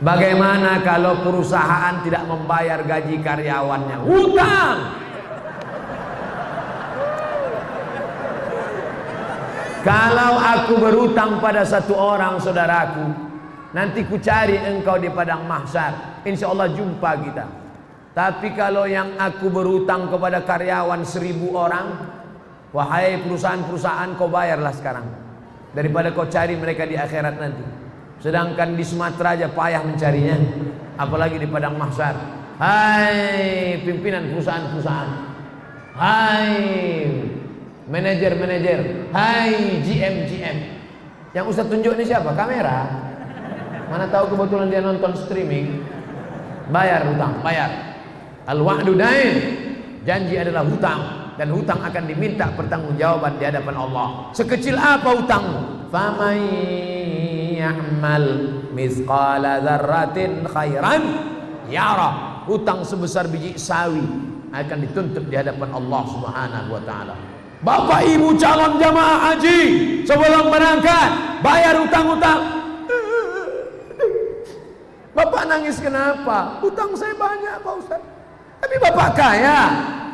Bagaimana kalau perusahaan tidak membayar gaji karyawannya? Hutang. Kalau aku berutang pada satu orang saudaraku, nanti ku cari engkau di padang mahsyar, insya Allah jumpa kita. Tapi kalau yang aku berutang kepada karyawan 1000 orang, wahai perusahaan-perusahaan, kau bayarlah sekarang, daripada kau cari mereka di akhirat nanti. Sedangkan di Sumatera aja payah mencarinya, apalagi di padang mahsyar. Hai pimpinan perusahaan-perusahaan, hai manajer-manajer, hai GM. Yang Ustaz tunjuk ini siapa? Kamera. Mana tahu kebetulan dia nonton streaming. Bayar hutang, bayar. Al-wa'du dain, janji adalah hutang, dan hutang akan diminta pertanggungjawaban di hadapan Allah. Sekecil apa hutangmu? Faman ya'mal mithqala dzarratin khairan yara. Hutang sebesar biji sawi akan dituntut di hadapan Allah Subhanahu wa taala. Bapak Ibu calon jamaah haji, sebelum berangkat bayar hutang-hutang. Bapak nangis kenapa? Hutang saya banyak Pak Ustaz. Tapi Bapak kaya,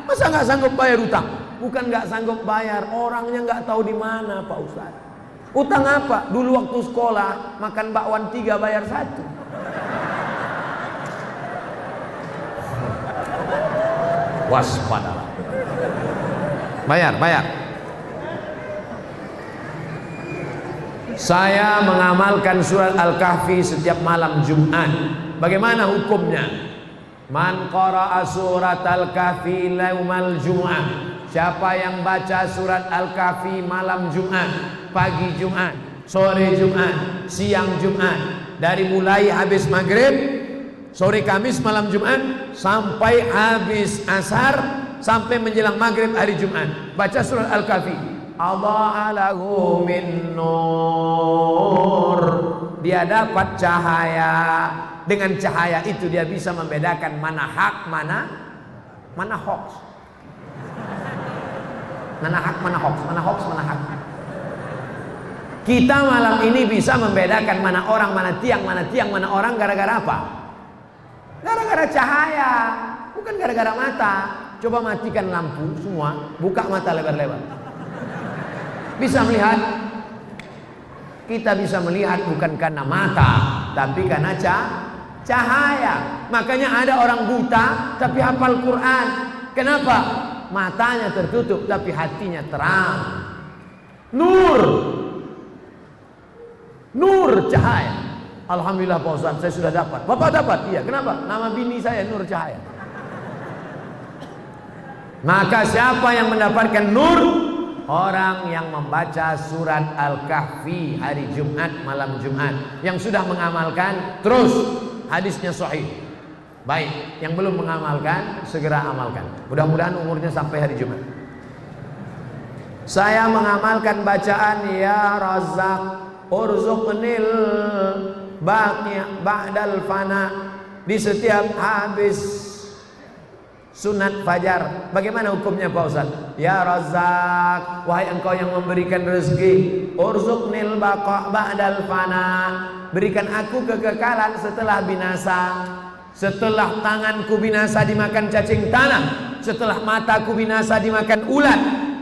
masa nggak sanggup bayar hutang? Bukan nggak sanggup bayar, orangnya nggak tahu di mana Pak Ustaz. Hutang apa? Dulu waktu sekolah makan bakwan 3 bayar 1. Waspadalah. Bayar. Saya mengamalkan surat Al-Kahfi setiap malam Jumat. Bagaimana hukumnya? Man qara'a surat Al-Kahfi yaumal Jum'ah. Siapa yang baca surat Al-Kahfi malam Jumat, pagi Jumat, sore Jumat, siang Jumat, dari mulai habis maghrib, sore Kamis, malam Jumat, sampai habis asar, sampai menjelang maghrib hari Jumat, baca surat Al-Kahfi. Allah lahu min nur. Dia dapat cahaya. Dengan cahaya itu dia bisa membedakan mana hak, mana hoax. Mana hak, mana hoax, mana hoax, mana hak. Kita malam ini bisa membedakan mana orang, mana tiang, mana orang gara-gara apa? Gara-gara cahaya, bukan gara-gara mata. Coba matikan lampu semua, buka mata lebar-lebar. Bisa melihat. Kita bisa melihat bukan karena mata, tapi karena cahaya. Makanya ada orang buta tapi hafal Quran. Kenapa? Matanya tertutup tapi hatinya terang. Nur cahaya. Alhamdulillah Pak Ustaz, saya sudah dapat. Bapak dapat? Iya. Kenapa? Nama bini saya Nur Cahaya. Maka siapa yang mendapatkan nur? Orang yang membaca surat Al-Kahfi hari Jumat, malam Jumat. Yang sudah mengamalkan, terus hadisnya sahih. Baik, yang belum mengamalkan, segera amalkan. Mudah-mudahan umurnya sampai hari Jumat. Saya mengamalkan bacaan Ya Razzaq urzuqnil baqi' ba'dal fana di setiap habis sunat fajar. Bagaimana hukumnya Pak Ustaz? Ya Razzaq, wahai engkau yang memberikan rezeki, urzuqnil baqa' ba'dal fana, berikan aku kekekalan setelah binasa. Setelah tanganku binasa dimakan cacing tanah, setelah mataku binasa dimakan ulat,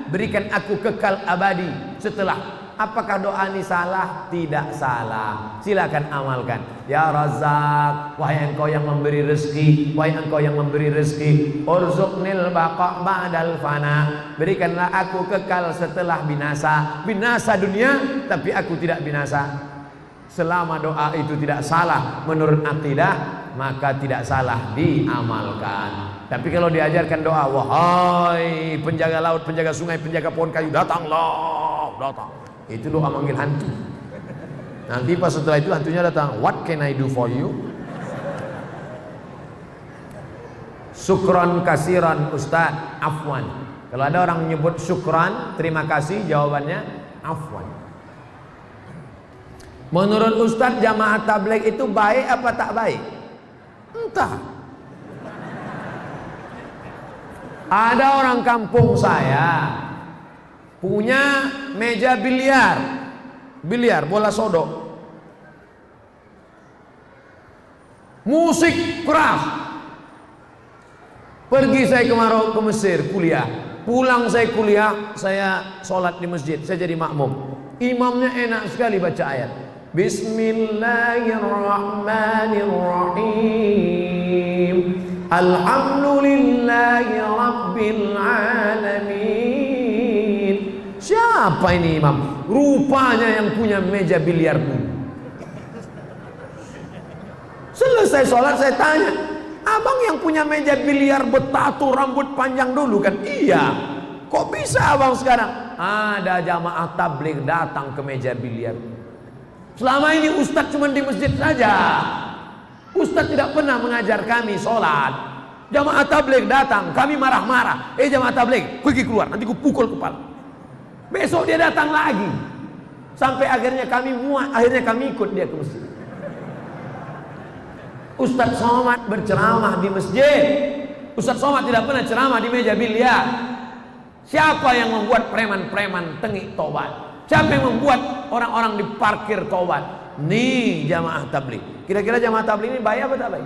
berikan aku kekal abadi. Setelah, apakah doa ini salah? Tidak salah. Silakan amalkan. Ya Razzaq, wahai engkau yang memberi rezeki, wahai engkau yang memberi rezeki, urzuqnil baqa' ba'dal fana, berikanlah aku kekal setelah binasa. Binasa dunia tapi aku tidak binasa. Selama doa itu tidak salah menurut akidah, maka tidak salah diamalkan. Tapi kalau diajarkan doa, wahai penjaga laut, penjaga sungai, penjaga pohon kayu, datanglah, datang. Itu doa manggil hantu. Nanti pas setelah itu hantunya datang, what can I do for you? Syukron kasiran Ustaz, afwan. Kalau ada orang menyebut syukran, terima kasih, jawabannya afwan. Menurut Ustaz, jamaah tabligh itu baik apa tak baik? Entah. Ada orang kampung saya punya meja biliar bola sodok. musik keras. Pergi saya ke Mesir kuliah. Pulang saya kuliah, saya sholat di masjid, saya jadi makmum. Imamnya enak sekali baca ayat. Bismillahirrahmanirrahim. Alhamdulillahi Rabbil Alamin. Siapa ini imam? Rupanya yang punya meja biliar dulu. Selesai sholat saya tanya, abang yang punya meja biliar bertato rambut panjang dulu kan? Iya. Kok bisa abang sekarang? Ada jamaah tabligh datang ke meja biliar. Selama ini ustadz cuma di masjid saja. Ustadz tidak pernah mengajar kami sholat. Jamaah tabligh datang, kami marah-marah. Jamaah tabligh, pergi keluar, nanti ku pukul kepala. Besok dia datang lagi. Sampai akhirnya kami muak, akhirnya kami ikut dia ke masjid. Ustadz Somad berceramah di masjid. Ustadz Somad tidak pernah ceramah di meja biliar. Siapa yang membuat preman-preman tengik tobat? Siapa yang membuat orang-orang di parkir tobat? Nih jamaah tabligh. Kira-kira jamaah tabligh ini baik apa tak baik?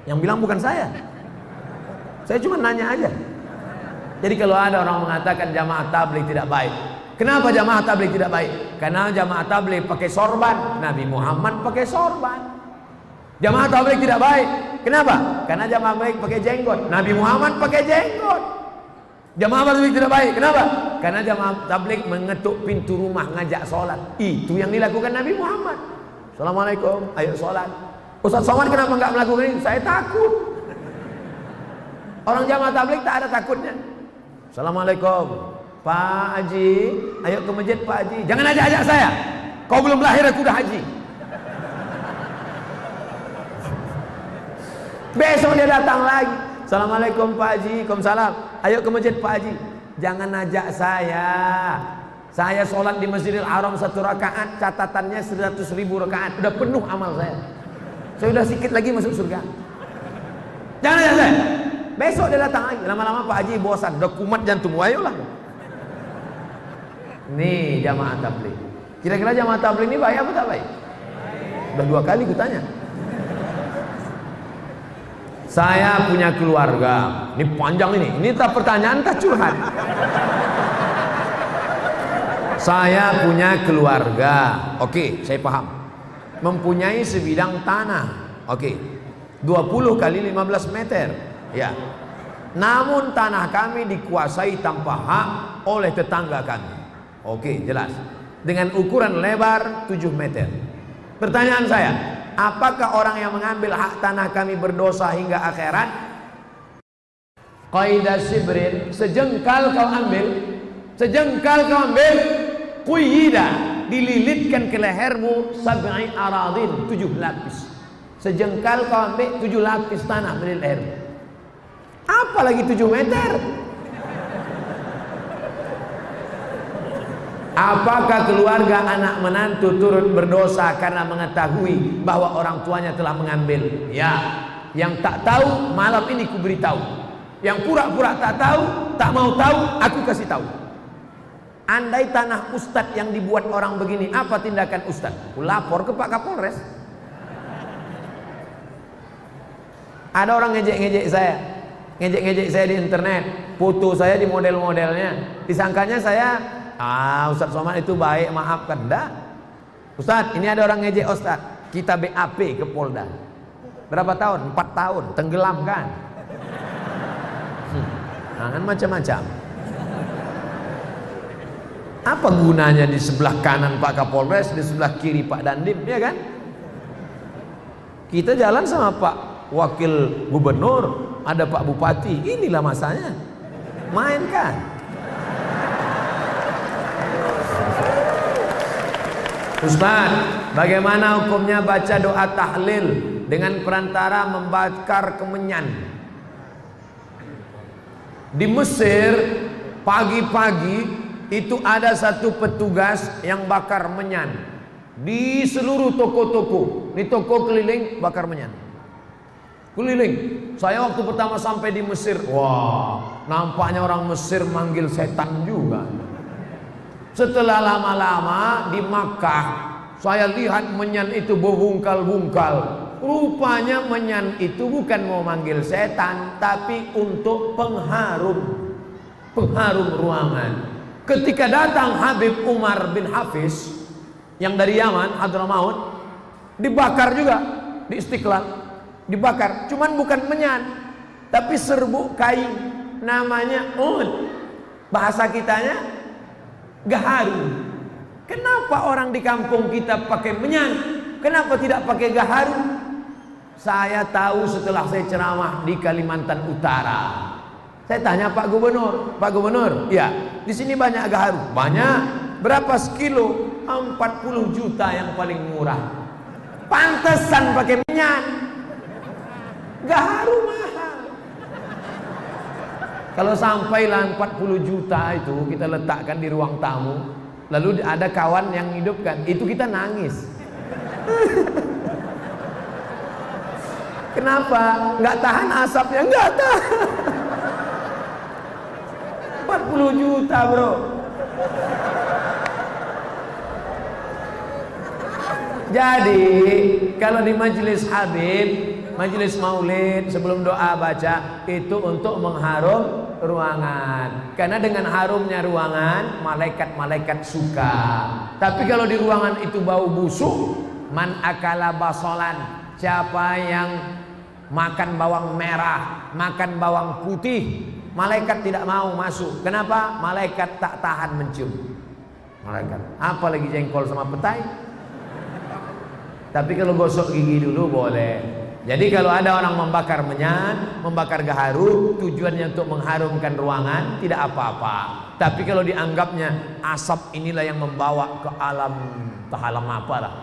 Yang bilang bukan saya. Saya cuma nanya aja. Jadi kalau ada orang mengatakan jamaah tabligh tidak baik, kenapa jamaah tabligh tidak baik? Karena jamaah tabligh pakai sorban, Nabi Muhammad pakai sorban. Jamaah tabligh tidak baik, kenapa? Karena jamaah tabligh pakai jenggot, Nabi Muhammad pakai jenggot. Jamaah tabligh tidak baik, kenapa? Karena jamaah tabligh mengetuk pintu rumah ngajak sholat. Itu yang dilakukan Nabi Muhammad. Assalamualaikum, ayo sholat. Ustaz Somad kenapa enggak melakukan ini? Saya takut. Orang jamaah tabligh tak ada takutnya. Assalamualaikum, Pak Haji, ayo ke masjid Pak Haji. Jangan ajak-ajak saya. Kau belum lahir aku udah haji. Besok dia datang lagi. Assalamualaikum Pak Haji. Waalaikumsalam. Ayo ke masjid Pak Haji. Jangan ajak saya. Saya sholat di Masjidil Haram 1 rakaat, catatannya 100.000 rakaat. Udah penuh amal saya. Saya udah sedikit lagi masuk surga. Jangan ajak saya. Besok dia datang lagi. Lama-lama Pak Haji bosan. Udah kumat jantung. Ayolah. Nih jamaah tabligh. Kira-kira jamaah tabligh ini baik apa tak baik? Udah 2 kali kutanya. Saya punya keluarga. Ini panjang ini. Ini tak pertanyaan tak curhat. Saya punya keluarga. Oke, saya paham. Mempunyai sebidang tanah. Oke. 20 kali 15 meter. Ya. Namun tanah kami dikuasai tanpa hak oleh tetangga kami. Oke, jelas. Dengan ukuran lebar 7 meter. Pertanyaan saya, apakah orang yang mengambil hak tanah kami berdosa hingga akhirat? Qaidah sibrin, sejengkal kau ambil, quyida, dililitkan ke lehermu 7 aradin, 7 lapis. Sejengkal kau ambil 7 lapis tanah di lehermu. Apalagi 7 meter? Apakah keluarga anak menantu turut berdosa karena mengetahui bahwa orang tuanya telah mengambil? Ya. Yang tak tahu malam ini ku beritahu. Yang pura-pura tak tahu, tak mau tahu, aku kasih tahu. Andai tanah ustadz yang dibuat orang begini, apa tindakan ustadz? Ku lapor ke Pak Kapolres. Ada orang ngejek-ngejek saya. Ngejek-ngejek saya di internet, foto saya di model-modelnya. Disangkanya saya Ustadz Somad itu baik, maafkan. Enggak. Ustadz, ini ada orang ngejek Ustadz. Kita BAP ke Polda. Berapa tahun? 4 tahun. Tenggelam kan? Kan macam-macam. Apa gunanya di sebelah kanan Pak Kapolres, di sebelah kiri Pak Dandim, ya kan? Kita jalan sama Pak Wakil Gubernur, ada Pak Bupati. Inilah masanya. Main kan? Ustaz, bagaimana hukumnya baca doa tahlil dengan perantara membakar kemenyan? Di Mesir pagi-pagi itu ada satu petugas yang bakar menyan di seluruh toko-toko. Di toko keliling bakar menyan. Keliling. Saya waktu pertama sampai di Mesir, wah, nampaknya orang Mesir manggil setan juga. Setelah lama-lama di Makkah, saya lihat menyan itu berbungkal-bungkal. Rupanya menyan itu bukan mau manggil setan, tapi untuk pengharum ruangan. Ketika datang Habib Umar bin Hafiz yang dari Yaman, Hadramaut, dibakar juga di Istiqlal, dibakar. Cuman bukan menyan, tapi serbuk kain, namanya ud. Bahasa kitanya gaharu. Kenapa orang di kampung kita pakai menyan? Kenapa tidak pakai gaharu? Saya tahu setelah saya ceramah di Kalimantan Utara. Saya tanya Pak Gubernur, ya, di sini banyak gaharu. Banyak. Berapa sekilo? 40 juta yang paling murah. Pantesan pakai menyan. Gaharu mahal. Kalau sampailah 40 juta itu kita letakkan di ruang tamu, lalu ada kawan yang hidupkan, itu kita nangis. Kenapa? Nggak tahan asapnya, nggak tahan. 40 juta bro. Jadi kalau di majelis Habib, majelis maulid, sebelum doa baca itu untuk mengharum ruangan. Karena dengan harumnya ruangan, malaikat-malaikat suka. Tapi kalau di ruangan itu bau busuk, man akala basolan, siapa yang makan bawang merah, makan bawang putih, malaikat tidak mau masuk. Kenapa? Malaikat tak tahan mencium. Malaikat, apalagi jengkol sama petai. Tapi kalau gosok gigi dulu boleh. Jadi kalau ada orang membakar menyan, membakar gaharu, tujuannya untuk mengharumkan ruangan, tidak apa-apa. Tapi kalau dianggapnya asap inilah yang membawa ke alam, apalah,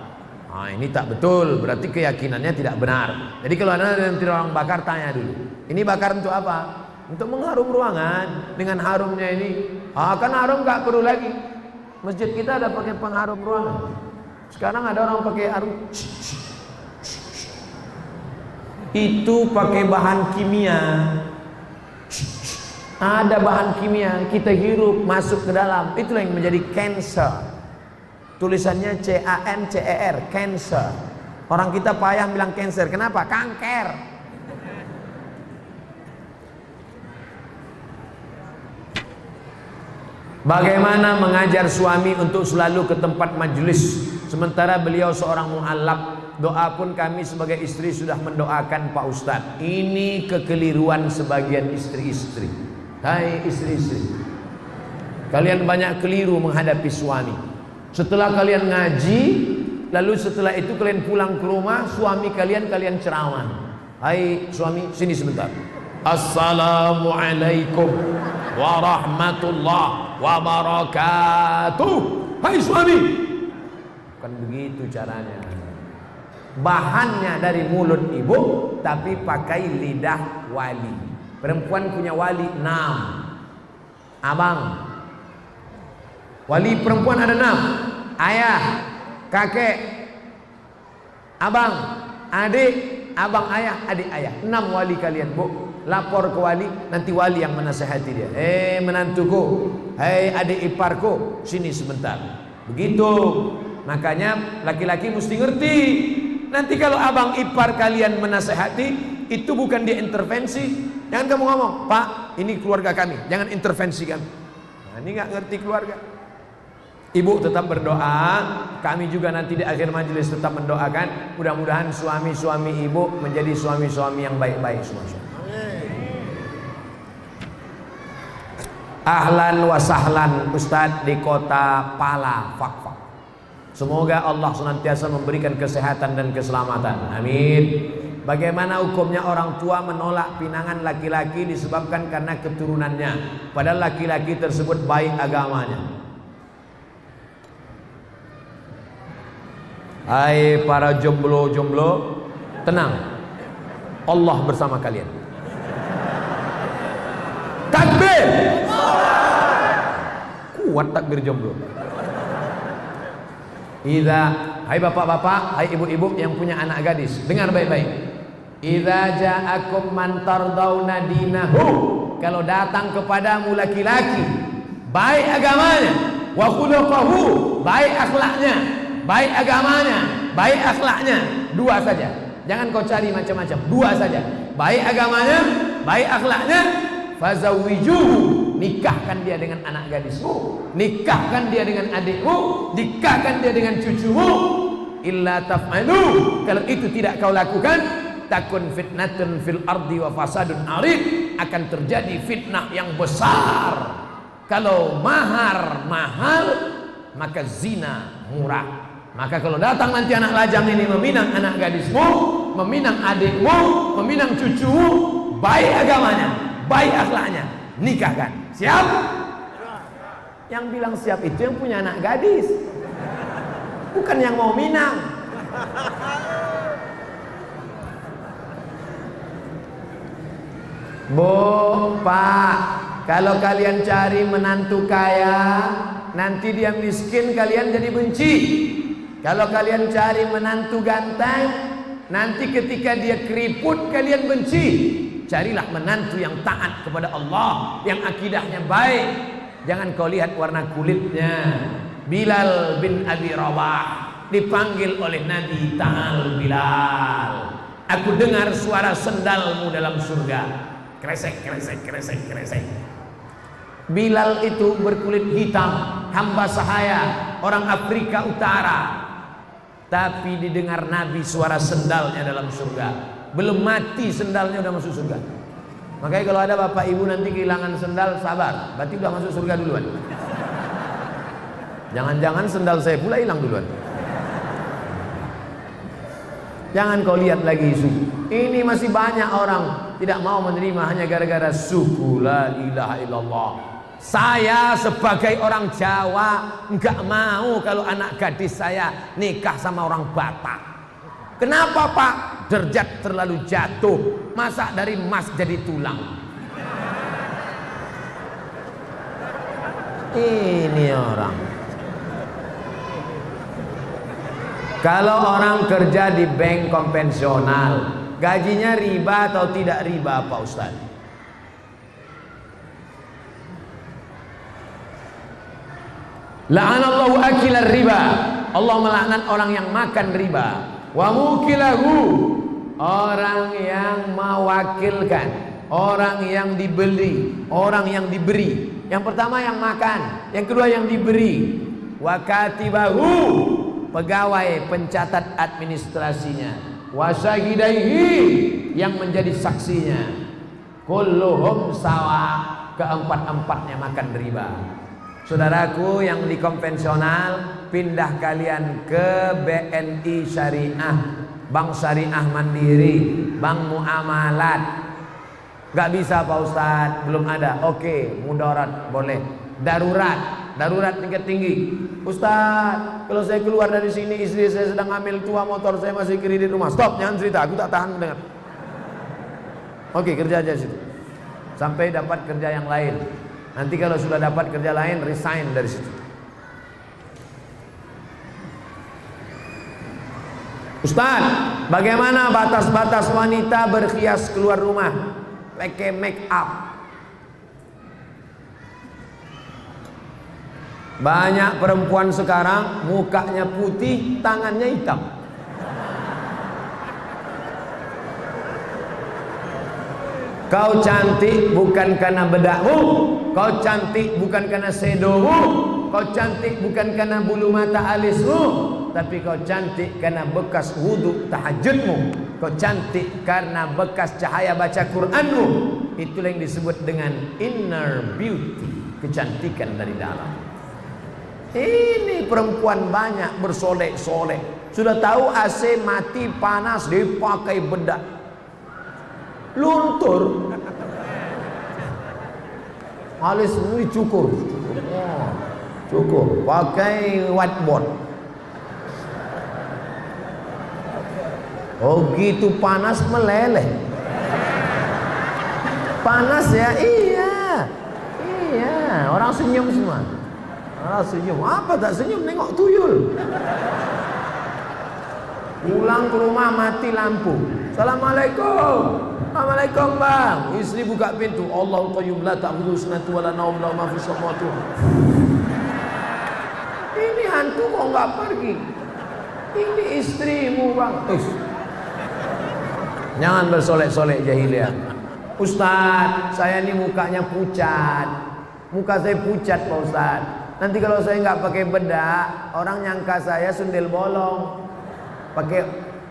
nah ini tak betul, berarti keyakinannya tidak benar. Jadi kalau ada yang tidak orang bakar, tanya dulu, ini bakar untuk apa? Untuk mengharum ruangan. Dengan harumnya ini, kan harum gak perlu lagi. Masjid kita ada pakai pengharum ruangan. Sekarang ada orang pakai harum, itu pakai bahan kimia. Ada bahan kimia, kita hirup masuk ke dalam, itulah yang menjadi cancer. Tulisannya CANCER, cancer. Orang kita payah bilang cancer, kenapa? Kanker. Bagaimana mengajar suami untuk selalu ke tempat majelis sementara beliau seorang mu'allab? Doa pun kami sebagai istri sudah mendoakan Pak Ustadz. Ini kekeliruan sebagian istri-istri. Hai istri-istri, kalian banyak keliru menghadapi suami. Setelah kalian ngaji, lalu setelah itu kalian pulang ke rumah, suami kalian ceramah. Hai suami, sini sebentar. Assalamualaikum warahmatullahi wabarakatuh. Hai suami, bukan begitu caranya. Bahannya dari mulut ibu, tapi pakai lidah wali. Perempuan punya wali 6. Abang, wali perempuan ada 6. Ayah, kakek, abang, adik, abang ayah, adik ayah. 6 wali kalian bu. Lapor ke wali, nanti wali yang menasihati dia. Menantuku, hei adik iparku, sini sebentar. Begitu. Makanya laki-laki mesti ngerti. Nanti kalau abang ipar kalian menasihati, itu bukan dia intervensi. Jangan kamu ngomong, Pak, ini keluarga kami, jangan intervensi kami. Nah, ini nggak ngerti keluarga. Ibu tetap berdoa, kami juga nanti di akhir majelis tetap mendoakan. Mudah-mudahan suami-suami ibu menjadi suami-suami yang baik-baik semua. Ahlan wa sahlan Ustadz di kota Pala, Fakfak. Semoga Allah senantiasa memberikan kesehatan dan keselamatan. Amin. Bagaimana hukumnya orang tua menolak pinangan laki-laki disebabkan karena keturunannya, padahal laki-laki tersebut baik agamanya? Hai para jomblo-jomblo, tenang, Allah bersama kalian. Takbir. Kuat takbir jomblo. Hai bapak-bapak, hai ibu-ibu yang punya anak gadis, dengar baik-baik. Idza ja'akum man tardawna dinahu, kalau datang kepadamu laki-laki baik agamanya, wa khuluquhu, baik akhlaknya, baik agamanya, baik akhlaknya, 2 saja. Jangan kau cari macam-macam, dua saja. Baik agamanya, baik akhlaknya. Fazawwijuhu, nikahkan dia dengan anak gadismu, nikahkan dia dengan adikmu, nikahkan dia dengan cucumu. Illa taf'alu, kalau itu tidak kau lakukan, takun fitnatun fil ardi wa fasadun arid, akan terjadi fitnah yang besar. Kalau mahar mahal, maka zina murah. Maka kalau datang nanti anak lajang ini meminang anak gadismu, meminang adikmu, meminang cucumu, baik agamanya, baik akhlaknya, nikahkan. Siap? Yang bilang siap itu yang punya anak gadis, bukan yang mau minang. Bu, Pak, kalau kalian cari menantu kaya, nanti dia miskin, kalian jadi benci. Kalau kalian cari menantu ganteng, nanti ketika dia keriput, kalian benci. Carilah menantu yang taat kepada Allah, yang akidahnya baik. Jangan kau lihat warna kulitnya. Bilal bin Abi Rabah dipanggil oleh Nabi, "Ta'al Bilal, aku dengar suara sendalmu dalam surga." Kresek, kresek, kresek, kresek. Bilal itu berkulit hitam, hamba sahaya, orang Afrika Utara. Tapi didengar Nabi suara sendalnya dalam surga. Belum mati sendalnya udah masuk surga. Makanya kalau ada bapak ibu nanti kehilangan sendal, sabar, berarti udah masuk surga duluan. Jangan-jangan sendal saya pula hilang duluan. Jangan kau lihat lagi suku. Ini masih banyak orang tidak mau menerima hanya gara-gara suku la ilaha illallah. Saya sebagai orang Jawa enggak mau kalau anak gadis saya nikah sama orang Batak. Kenapa, Pak? Derajat terlalu jatuh. Masa dari emas jadi tulang? Ini orang. Kalau orang kerja di bank konvensional, gajinya riba atau tidak riba, Pak Ustaz? La'anallahu akilar riba. Allah melaknat orang yang makan riba. Wa mukilahu, orang yang mewakilkan, orang yang dibeli, orang yang diberi. Yang pertama yang makan, yang kedua yang diberi. Wa katibahu, pegawai pencatat administrasinya. Wa syahidaihi, yang menjadi saksinya. Kulluhum sawa, keempat-empatnya makan riba. Saudaraku yang di konvensional, pindah kalian ke BNI Syariah, Bank Syariah Mandiri, Bank Muamalat. Gak bisa Pak Ustadz, belum ada. Oke, mudarat boleh. Darurat tingkat tinggi. Ustadz, kalau saya keluar dari sini, istri saya sedang hamil tua, motor saya masih kredit rumah. Stop, jangan cerita, aku tak tahan mendengar. Oke, kerja aja situ sampai dapat kerja yang lain. Nanti kalau sudah dapat kerja lain, resign dari situ. Ustaz, bagaimana batas-batas wanita berhias keluar rumah, pakai make up? Banyak perempuan sekarang mukanya putih, tangannya hitam. Kau cantik bukan karena bedakmu, kau cantik bukan karena sedomu, kau cantik bukan karena bulu mata alismu, tapi kau cantik karena bekas wudhu tahajudmu, kau cantik karena bekas cahaya baca Quranmu. Itulah yang disebut dengan inner beauty, kecantikan dari dalam. Ini perempuan banyak bersolek-solek. Sudah tahu AC mati panas dipakai bedak, luntur, alis ini cukur, pakai whiteboard. Oh gitu, panas meleleh. Panas ya, iya, orang senyum semua. Orang senyum, apa tak senyum, nengok tuyul. Pulang ke rumah mati lampu. Assalamualaikum. Assalamualaikum bang. Istri buka pintu. Allahul qayyum la ta'khudhuhu sinatun wa la nawm lahu ma fis samawati. Ini hantu kok enggak pergi? Ini istrimu bang. Jangan bersolek-solek jahiliyah. Ustaz, saya ini mukanya pucat. Muka saya pucat Pak Ustaz. Nanti kalau saya nggak pakai bedak, orang nyangka saya sundel bolong. Pakai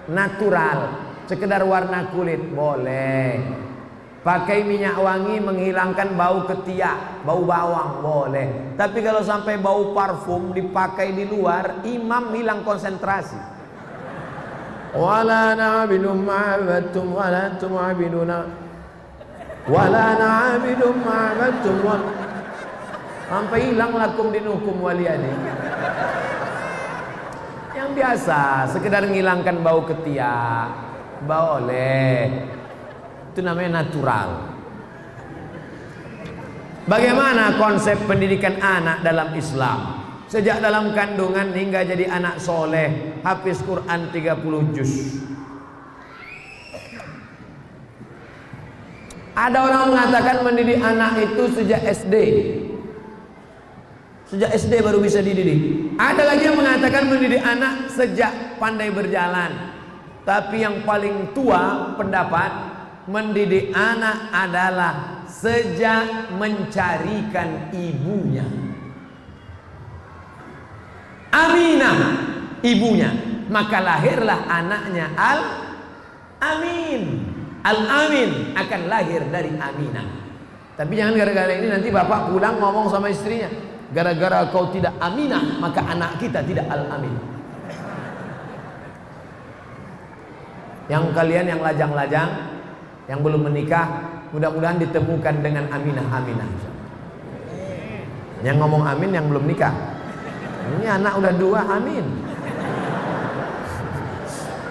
natural, sekedar warna kulit boleh. Pakai minyak wangi menghilangkan bau ketiak, bau bawang boleh. Tapi kalau sampai bau parfum dipakai di luar, imam hilang konsentrasi. Wala na'budu ma'abattum wala antum 'abiduna wala na'budu ma'abattum sampai hilang lakum dinukum waliyani. Yang biasa sekedar menghilangkan bau ketiak boleh. Itu namanya natural. Bagaimana konsep pendidikan anak dalam Islam? Sejak dalam kandungan hingga jadi anak soleh, hafiz Quran 30 juz. Ada orang mengatakan mendidik anak itu sejak SD. Sejak SD baru bisa dididik. Ada lagi yang mengatakan mendidik anak sejak pandai berjalan. Tapi yang paling tua pendapat, mendidik anak adalah sejak mencarikan ibunya. Aminah ibunya, maka lahirlah anaknya Al-Amin. Al-Amin akan lahir dari Aminah. Tapi jangan gara-gara ini nanti bapak pulang ngomong sama istrinya, gara-gara kau tidak Aminah maka anak kita tidak Al-Amin. Yang kalian yang lajang-lajang, yang belum menikah, mudah-mudahan ditemukan dengan Aminah. Yang ngomong amin yang belum nikah. Ini anak udah 2, amin.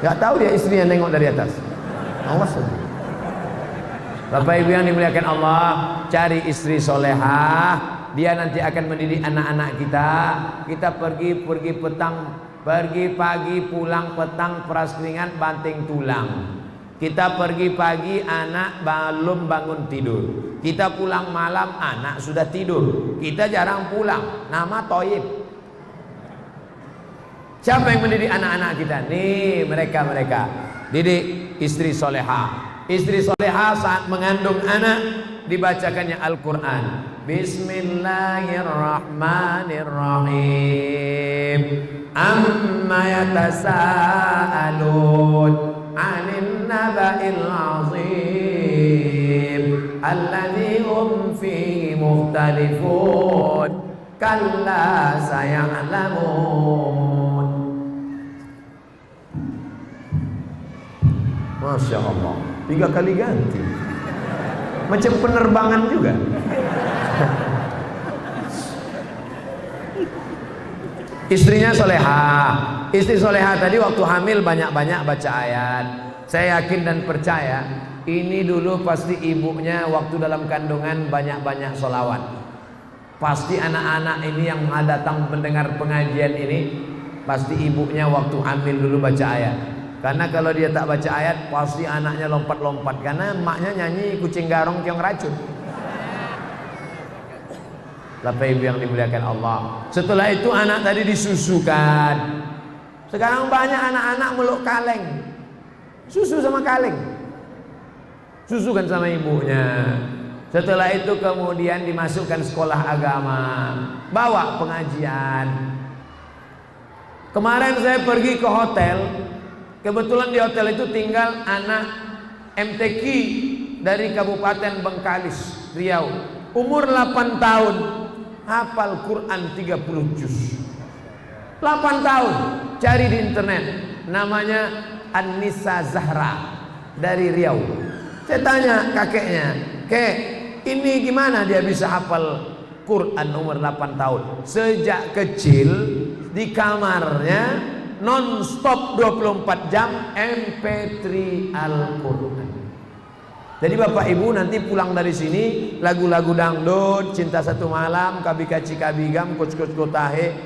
Gak tahu dia istrinya nengok dari atas. Awas. Bapak Ibu yang dimuliakan Allah, cari istri solehah. Dia nanti akan mendidik anak-anak kita. Kita pergi petang, pergi pagi, pulang petang, peras keringat, banting tulang. Kita pergi pagi, anak belum bangun tidur. Kita pulang malam, anak sudah tidur. Kita jarang pulang, nama Toib. Siapa yang mendidik anak-anak kita? Nih mereka. Didik istri solehah. Istri solehah saat mengandung anak dibacakannya Al-Quran. Bismillahirrahmanirrahim. Amma yatasaalun 'anil naba'il 'azim alladzi hum fihi mukhtalifun kalla saya'lamun. Masya Allah, 3 kali ganti. Macam penerbangan juga. Istrinya solehah. Istri solehah tadi waktu hamil banyak-banyak baca ayat. Saya yakin dan percaya ini dulu pasti ibunya waktu dalam kandungan banyak-banyak sholawat. Pasti anak-anak ini yang datang mendengar pengajian ini, pasti ibunya waktu hamil dulu baca ayat. Karena kalau dia tak baca ayat, pasti anaknya lompat-lompat. Karena emaknya nyanyi kucing garong tiong racun. Bapak Ibu yang dimuliakan Allah. Setelah itu anak tadi disusukan. Sekarang banyak anak-anak meluk kaleng. Susu sama kaleng. Susukan sama ibunya. Setelah itu kemudian dimasukkan sekolah agama. Bawa pengajian. Kemarin saya pergi ke hotel. Kebetulan di hotel itu tinggal anak MTQ dari Kabupaten Bengkalis, Riau. Umur 8 tahun, hafal Quran 30 juz. 8 tahun, cari di internet. Namanya An-Nisa Zahra dari Riau. Saya tanya kakeknya, "Kek, ini gimana dia bisa hafal Quran umur 8 tahun?" Sejak kecil di kamarnya non-stop 24 jam MP3 Al-Quran. Jadi Bapak Ibu nanti pulang dari sini, lagu-lagu dangdut, Cinta Satu Malam, Kabi Kaci Kabigam, Coach Kotahe,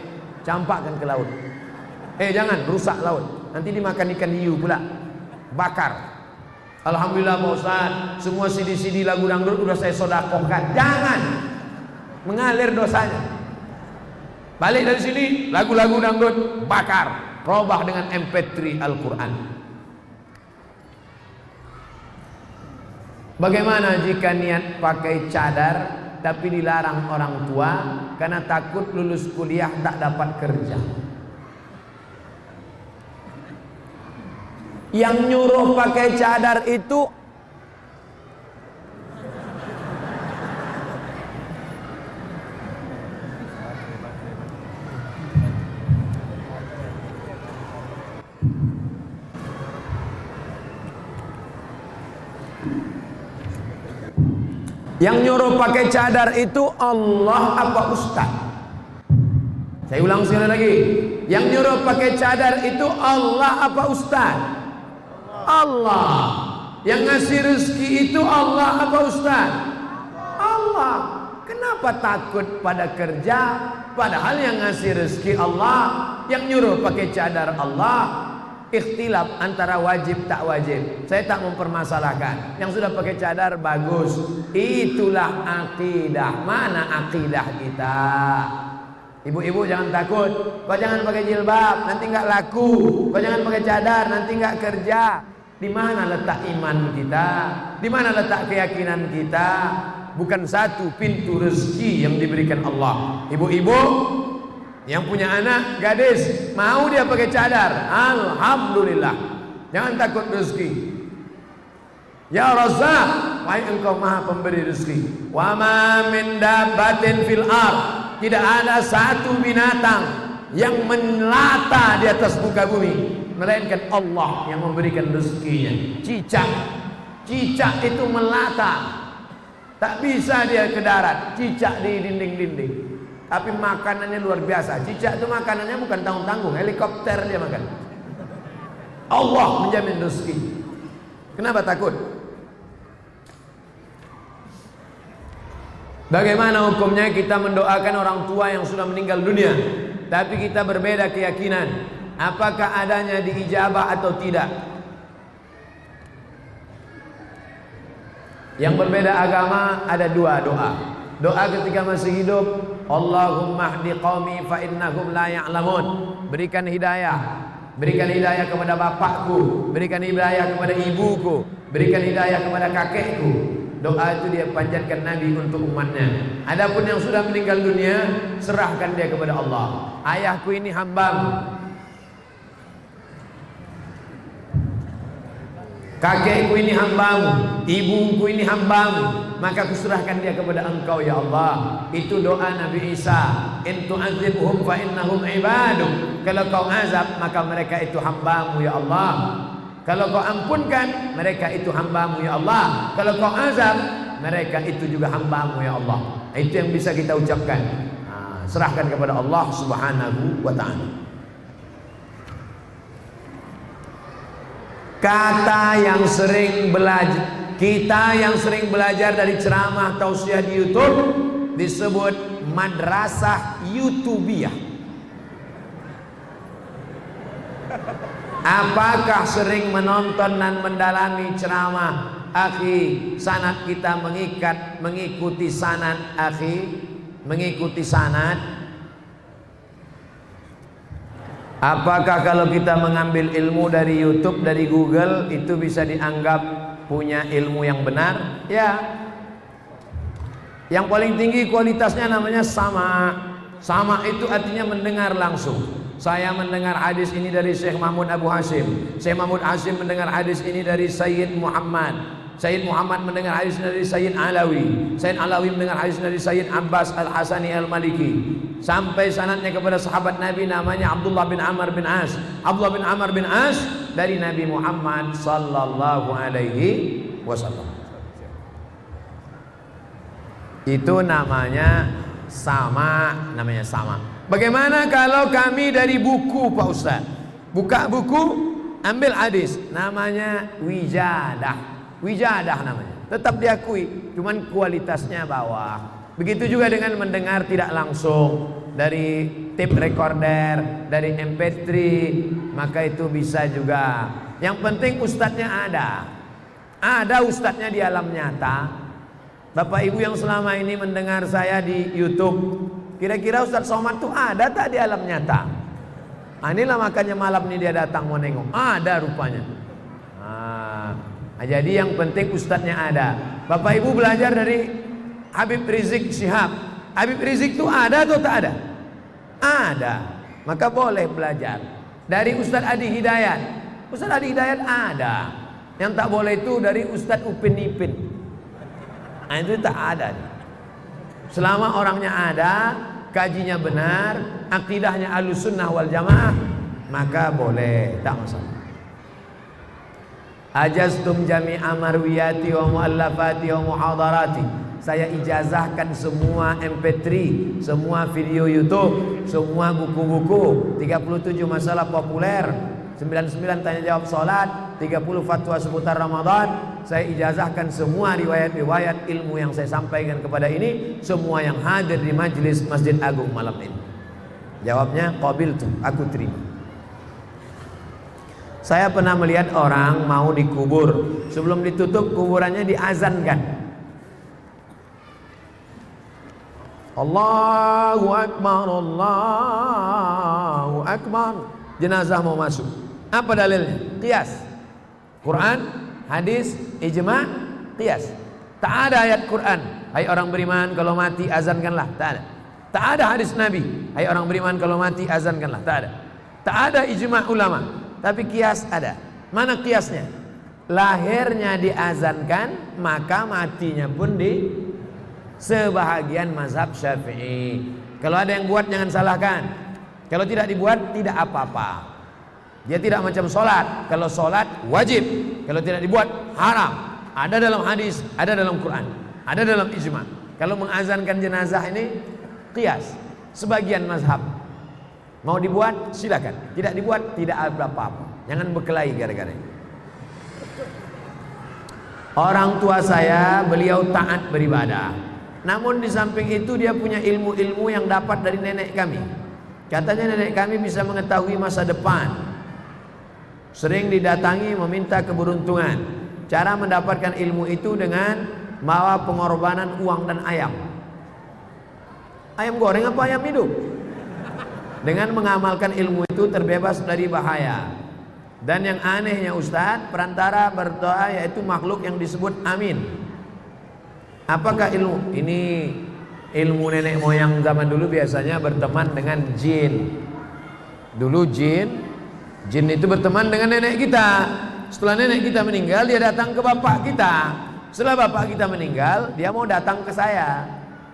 campakkan ke laut. Jangan rusak laut, nanti dimakan ikan hiu pula, bakar. Alhamdulillah Pak Ustaz, semua CD-CD lagu dangdut udah saya sodakohkan. Jangan, mengalir dosanya. Balik dari sini, lagu-lagu dangdut bakar, robah dengan MP3 Al-Quran. Bagaimana jika niat pakai cadar tapi dilarang orang tua karena takut lulus kuliah tak dapat kerja? Yang nyuruh pakai cadar itu Allah apa Ustaz? Saya ulang sekali lagi. Yang nyuruh pakai cadar itu Allah apa Ustaz? Allah. Yang ngasih rezeki itu Allah apa Ustaz? Allah. Kenapa takut pada kerja padahal yang ngasih rezeki Allah, yang nyuruh pakai cadar Allah? Ikhtilaf antara wajib tak wajib. Saya tak mempermasalahkan. Yang sudah pakai cadar bagus. Itulah akidah. Mana akidah kita? Ibu-ibu jangan takut. Kau jangan pakai jilbab, nanti nggak laku. Kau jangan pakai cadar, nanti nggak kerja. Di mana letak iman kita? Di mana letak keyakinan kita? Bukan satu pintu rezeki yang diberikan Allah. Ibu-ibu yang punya anak gadis, mau dia pakai cadar, alhamdulillah. Jangan takut rezeki. Ya Razzaq, wahai Engkau Maha Pemberi rezeki. Wa ma min dabbatin fil ardh, tidak ada satu binatang yang melata di atas muka bumi melainkan Allah yang memberikan rezekinya. Cicak itu melata, tak bisa dia ke darat. Cicak di dinding-dinding, tapi makanannya luar biasa. Cicak itu makanannya bukan tanggung-tanggung, helikopter dia makan. Allah menjamin rezeki. Kenapa takut? Bagaimana hukumnya kita mendoakan orang tua yang sudah meninggal dunia, tapi kita berbeda keyakinan? Apakah adanya diijabah atau tidak? Yang berbeda agama ada dua doa. Doa ketika masih hidup, Allahumma hdi qaumi fa innahum la ya'lamun. Berikan hidayah. Berikan hidayah kepada bapakku, berikan hidayah kepada ibuku, berikan hidayah kepada kakekku. Doa itu dia panjatkan Nabi untuk umatnya. Adapun yang sudah meninggal dunia, serahkan dia kepada Allah. Ayahku ini hambamu, kakekku ini hambamu, ibuku ini hambamu, maka kuserahkan dia kepada Engkau ya Allah. Itu doa Nabi Isa. In tu'adzibhum fa innahum ibaduk. Kalau kau azab maka mereka itu hambamu ya Allah. Kalau kau ampunkan mereka itu hambamu ya Allah. Kalau kau azab mereka itu juga hambamu ya Allah. Itu yang bisa kita ucapkan. Serahkan kepada Allah Subhanahu wa ta'ala. Kata yang sering belajar, kita yang sering belajar dari ceramah tausiah di YouTube disebut madrasah YouTubiah. Apakah sering menonton dan mendalami ceramah akhi? Sanad kita mengikuti sanad akhi, mengikuti sanad. Apakah kalau kita mengambil ilmu dari YouTube, dari Google, itu bisa dianggap punya ilmu yang benar? Ya. Yang paling tinggi kualitasnya namanya sama. Sama itu artinya mendengar langsung. Saya mendengar hadis ini dari Syekh Mahmud Abu Hashim. Syekh Mahmud Hashim mendengar hadis ini dari Sayyid Muhammad. Sayyid Muhammad mendengar hadis dari Sayyid Alawi. Sayyid Alawi mendengar hadis dari Sayyid Abbas Al-Hasani Al-Maliki. Sampai sanadnya kepada sahabat Nabi namanya Abdullah bin Amr bin As. Abdullah bin Amr bin As dari Nabi Muhammad sallallahu alaihi wasallam. Itu namanya sama, namanya sama. Bagaimana kalau kami dari buku Pak Ustaz? Buka buku, ambil hadis, namanya wijadah. Wijadah namanya. Tetap diakui, cuman kualitasnya bawah. Begitu juga dengan mendengar tidak langsung dari tape recorder, dari MP3, maka itu bisa juga. Yang penting ustadznya ada. Ada ustadznya di alam nyata. Bapak Ibu yang selama ini mendengar saya di YouTube, kira-kira Ustadz Somad itu ada tak di alam nyata? Inilah makanya malam ini dia datang mau nengok. Ada rupanya. Nah, jadi yang penting ustadznya ada. Bapak Ibu belajar dari Habib Rizik Syihab. Habib Rizik itu ada atau tak ada? Ada. Maka boleh belajar dari Ustadz Adi Hidayat. Ustadz Adi Hidayat ada. Yang tak boleh itu dari Ustadz Upin Ipin. Nah, itu tak ada. Selama orangnya ada, kajinya benar, akidahnya Ahlussunnah wal Jamaah, maka boleh, tak masalah. Ajaztum jami'a marwiyati wa muallafati wa muhadarati. Saya ijazahkan semua MP3, semua video YouTube, semua buku-buku, 37 masalah populer, 99 tanya jawab salat, 30 fatwa seputar Ramadan. Saya ijazahkan semua riwayat-riwayat ilmu yang saya sampaikan kepada ini, semua yang hadir di majelis Masjid Agung malam ini. Jawabnya qabiltu, aku terima. Saya pernah melihat orang mau dikubur, sebelum ditutup kuburannya diazankan. Allahu Akbar, Allahu Akbar. Jenazah mau masuk. Apa dalilnya? Qiyas. Quran, hadis, ijma', qiyas. Tak ada ayat Quran, hai orang beriman kalau mati azankanlah. Tak ada. Tak ada hadis Nabi, hai orang beriman kalau mati azankanlah. Tak ada. Tak ada ijma' ulama. Tapi qiyas ada. Mana qiyasnya? Lahirnya diazankan, maka matinya pun di sebahagian mazhab Syafi'i. Kalau ada yang buat jangan salahkan. Kalau tidak dibuat tidak apa-apa. Dia tidak macam sholat. Kalau sholat wajib, kalau tidak dibuat haram. Ada dalam hadis, ada dalam Quran, ada dalam ijma'. Kalau mengazankan jenazah ini qiyas. Sebagian mazhab mau dibuat silakan, tidak dibuat tidak ada apa-apa. Jangan berkelahi gara-gara ini. Orang tua saya beliau taat beribadah. Namun di samping itu dia punya ilmu-ilmu yang dapat dari nenek kami. Katanya nenek kami bisa mengetahui masa depan. Sering didatangi meminta keberuntungan. Cara mendapatkan ilmu itu dengan bawa pengorbanan uang dan ayam. Ayam goreng apa ayam hidup? Dengan mengamalkan ilmu itu terbebas dari bahaya. Dan yang anehnya Ustadz, perantara berdoa yaitu makhluk yang disebut amin. Apakah ilmu? Ini ilmu nenek moyang zaman dulu biasanya berteman dengan jin. Dulu jin itu berteman dengan nenek kita. Setelah nenek kita meninggal, dia datang ke bapak kita. Setelah bapak kita meninggal, dia mau datang ke saya.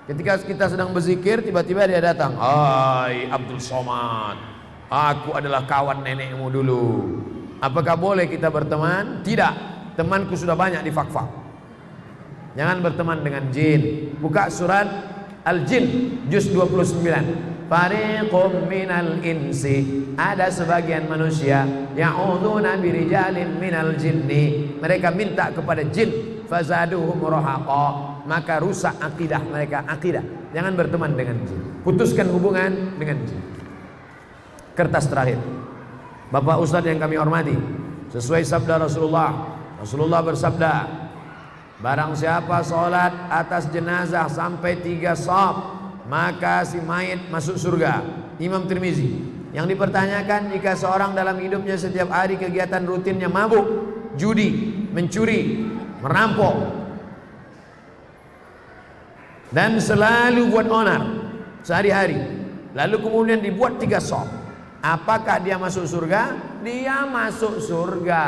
Ketika kita sedang berzikir, tiba-tiba dia datang. Hai Abdul Somad, aku adalah kawan nenekmu dulu. Apakah boleh kita berteman? Tidak. Temanku sudah banyak di Fakfak. Jangan berteman dengan jin. Buka surat Al-Jin juz 29. Fariqum minal insi, ada sebagian manusia ya'udzuuna birijalin minal jinni, mereka minta kepada jin, fazaduhum rahaqa, maka rusak akidah mereka. Akidah, jangan berteman dengan jin, putuskan hubungan dengan jin. Kertas terakhir, Bapak Ustadz yang kami hormati, sesuai sabda Rasulullah bersabda, barang siapa sholat atas jenazah sampai 3 shaf, maka si mayit masuk surga. Imam Tirmizi. Yang dipertanyakan, jika seorang dalam hidupnya setiap hari kegiatan rutinnya mabuk, judi, mencuri, merampok, dan selalu buat onar sehari-hari, lalu kemudian dibuat 3 shaf, apakah dia masuk surga? Dia masuk surga.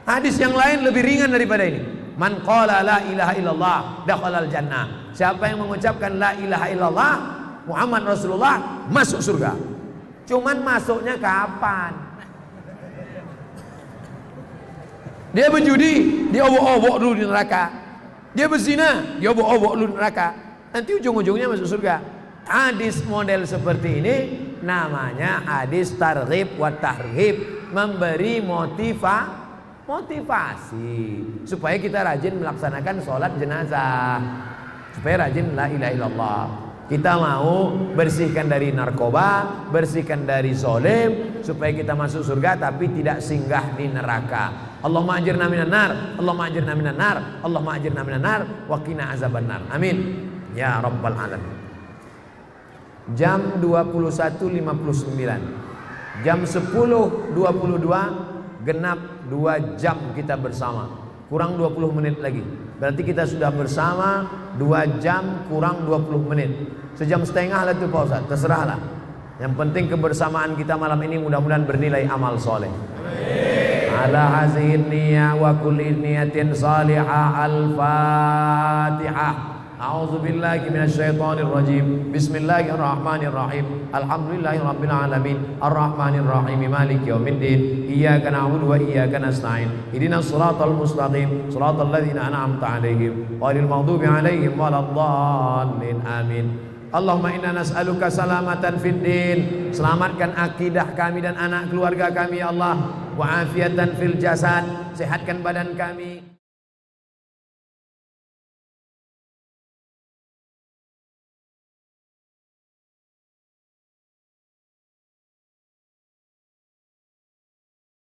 Hadis yang lain lebih ringan daripada ini. Man qala la ilaha illallah dakhalal jannah. Siapa yang mengucapkan la ilaha illallah Muhammad Rasulullah masuk surga. Cuman masuknya kapan? Dia berjudi, dia obok-obok dulu di neraka. Dia berzina, dia obok-obok dulu di neraka. Nanti ujung-ujungnya masuk surga. Hadis model seperti ini namanya hadis targhib wa tarhib, memberi motivasi supaya kita rajin melaksanakan sholat jenazah, supaya rajin la ilaha illallah. Kita mau bersihkan dari narkoba, bersihkan dari zalim, supaya kita masuk surga tapi tidak singgah di neraka. Allahumma ajirna minan nar, Allahumma ajirna minan nar, Allahumma ajirna minan nar, wa qina azabannar. Amin ya rabbal alamin. Jam 21.59, jam 10.22 genap 2 jam kita bersama, kurang 20 menit lagi. Berarti kita sudah bersama 2 jam kurang 20 menit. Sejam setengah lah itu Pak Ustaz, terserahlah. Yang penting kebersamaan kita malam ini mudah-mudahan bernilai amal soleh. Ala hazihin niyah wa kulli niyatin salihah. Al-Fatihah. A'udzu billahi minasyaitonir rajim. Bismillahirrahmanirrahim. Alhamdulillahirabbil alamin. Arrahmanir rahim. Maliki yaumiddin. Iyyaka na'budu wa iyyaka nasta'in. Ihdinas shiratal mustaqim. Shiratal ladzina an'amta 'alaihim ghairil maghdubi 'alaihim waladdallin. Amin. Allahumma inna nas'aluka salamatan fid din. Selamatkan akidah kami dan anak keluarga kami ya Allah. Wa afiatan fil jasad. Sehatkan badan kami.